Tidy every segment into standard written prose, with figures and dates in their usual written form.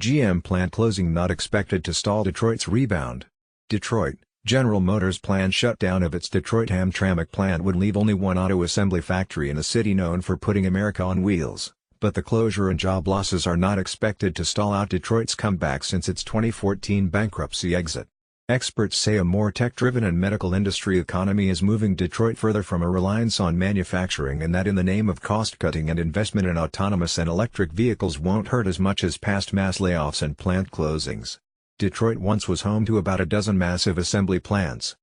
GM plant closing not expected to stall Detroit's rebound. Detroit, General Motors' planned shutdown of its Detroit Hamtramck plant would leave only one auto assembly factory in a city known for putting America on wheels, but the closure and job losses are not expected to stall out Detroit's comeback since its 2014 bankruptcy exit. Experts say a more tech-driven and medical industry economy is moving Detroit further from a reliance on manufacturing, and that in the name of cost-cutting and investment in autonomous and electric vehicles won't hurt as much as past mass layoffs and plant closings. Detroit once was home to about a dozen massive assembly plants.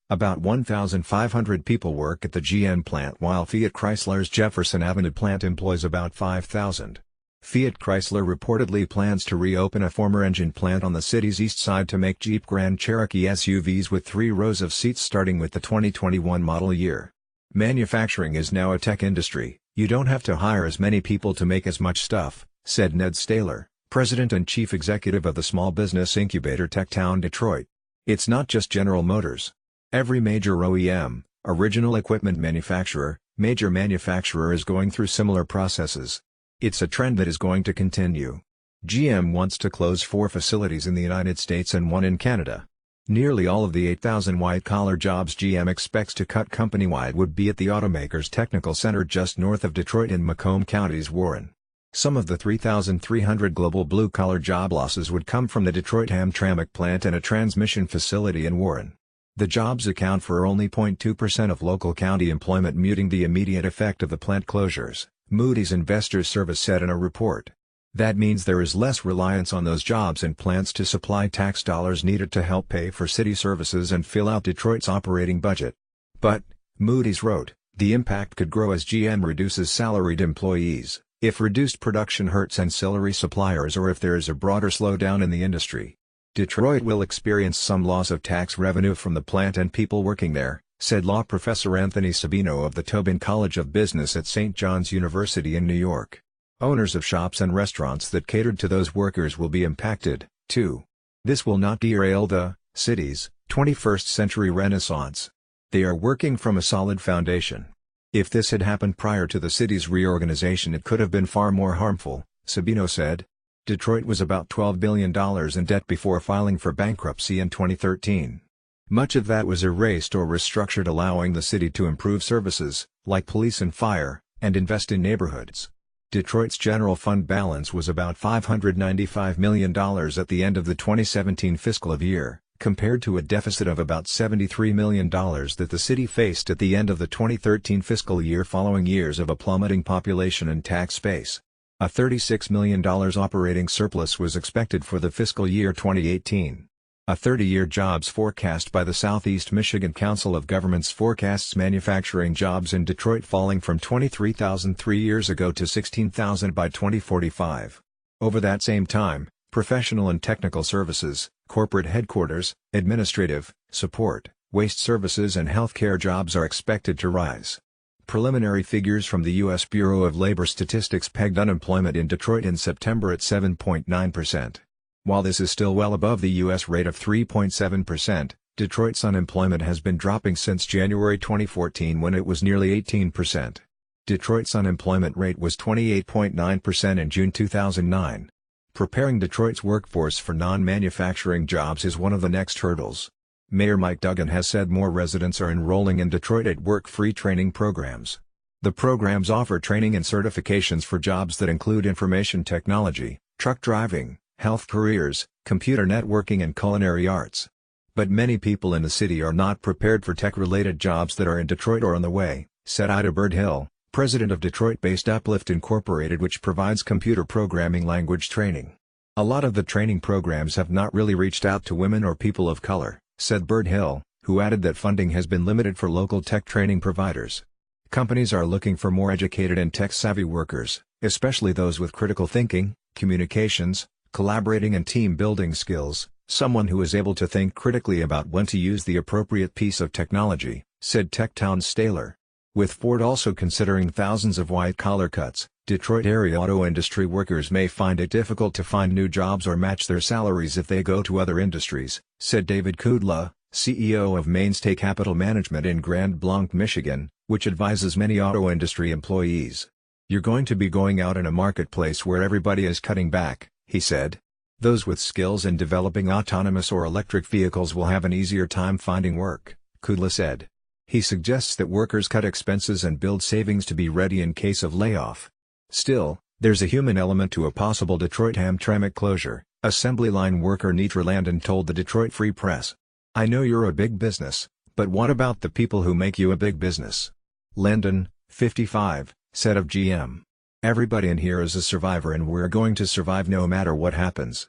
About 1,500 people work at the GM plant, while Fiat Chrysler's Jefferson Avenue plant employs about 5,000. Fiat Chrysler reportedly plans to reopen a former engine plant on the city's east side to make Jeep Grand Cherokee SUVs with 3 rows of seats starting with the 2021 model year. Manufacturing is now a tech industry, you don't have to hire as many people to make as much stuff, said Ned Staler, president and chief executive of the small business incubator TechTown Detroit. It's not just General Motors. Every major OEM, original equipment manufacturer, major manufacturer is going through similar processes. It's a trend that is going to continue. GM wants to close 4 facilities in the United States and 1 in Canada. Nearly all of the 8,000 white-collar jobs GM expects to cut company-wide would be at the automaker's technical center just north of Detroit in Macomb County's Warren. Some of the 3,300 global blue-collar job losses would come from the Detroit Hamtramck plant and a transmission facility in Warren. The jobs account for only 0.2% of local county employment, muting the immediate effect of the plant closures, Moody's Investors Service said in a report. That means there is less reliance on those jobs and plants to supply tax dollars needed to help pay for city services and fill out Detroit's operating budget. But, Moody's wrote, the impact could grow as GM reduces salaried employees, if reduced production hurts ancillary suppliers, or if there is a broader slowdown in the industry. Detroit will experience some loss of tax revenue from the plant and people working there, said law professor Anthony Sabino of the Tobin College of Business at St. John's University in New York. Owners of shops and restaurants that catered to those workers will be impacted, too. This will not derail the city's 21st century renaissance. They are working from a solid foundation. If this had happened prior to the city's reorganization, it could have been far more harmful, Sabino said. Detroit was about $12 billion in debt before filing for bankruptcy in 2013. Much of that was erased or restructured, allowing the city to improve services, like police and fire, and invest in neighborhoods. Detroit's general fund balance was about $595 million at the end of the 2017 fiscal year, compared to a deficit of about $73 million that the city faced at the end of the 2013 fiscal year following years of a plummeting population and tax base. A $36 million operating surplus was expected for the fiscal year 2018. A 30-year jobs forecast by the Southeast Michigan Council of Governments forecasts manufacturing jobs in Detroit falling from 23,000 3 years ago to 16,000 by 2045. Over that same time, professional and technical services, corporate headquarters, administrative, support, waste services and healthcare jobs are expected to rise. Preliminary figures from the U.S. Bureau of Labor Statistics pegged unemployment in Detroit in September at 7.9%. While this is still well above the U.S. rate of 3.7%, Detroit's unemployment has been dropping since January 2014, when it was nearly 18%. Detroit's unemployment rate was 28.9% in June 2009. Preparing Detroit's workforce for non-manufacturing jobs is one of the next hurdles. Mayor Mike Duggan has said more residents are enrolling in Detroit at work-free training programs. The programs offer training and certifications for jobs that include information technology, truck driving, health careers, computer networking and culinary arts. But many people in the city are not prepared for tech-related jobs that are in Detroit or on the way, said Ida Bird-Hill, president of Detroit-based Uplift Incorporated, which provides computer programming language training. A lot of the training programs have not really reached out to women or people of color, said Bird-Hill, who added that funding has been limited for local tech training providers. Companies are looking for more educated and tech-savvy workers, especially those with critical thinking, communications, collaborating and team-building skills, someone who is able to think critically about when to use the appropriate piece of technology, said TechTown's Staler. With Ford also considering thousands of white-collar cuts, Detroit area auto industry workers may find it difficult to find new jobs or match their salaries if they go to other industries, said David Kudla, CEO of Mainstay Capital Management in Grand Blanc, Michigan, which advises many auto industry employees. You're going to be going out in a marketplace where everybody is cutting back, he said. Those with skills in developing autonomous or electric vehicles will have an easier time finding work, Kudla said. He suggests that workers cut expenses and build savings to be ready in case of layoff. Still, there's a human element to a possible Detroit Hamtramck closure, assembly line worker Neitra Landon told the Detroit Free Press. I know you're a big business, but what about the people who make you a big business? Landon, 55, said of GM. Everybody in here is a survivor and we're going to survive no matter what happens.